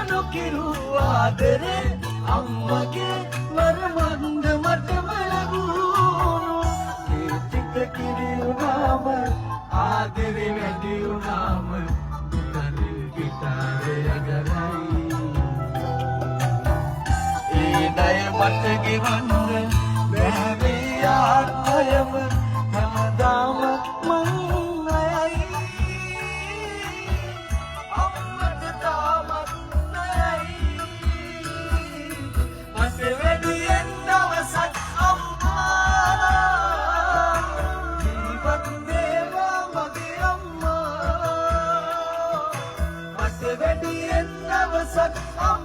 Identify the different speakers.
Speaker 1: නොකිරු ආදරේ අම්මගේ වරමන්ද මටම ලැබුණු ඒ ටික කිරි වුණාම ආදරේ වැඩි වුණාම තනින් ගිටාරය ගරයි ඒ ණය මට ගෙවන්න බැහැ ආත්මයම හැමදාම මං අයයි අම්මට තාමත් නයයි මට වැඩියෙන් දවසක් අම්මා ජීවත් වේවා මගේ අම්මා මට වැඩියෙන් දවසක් අම්මා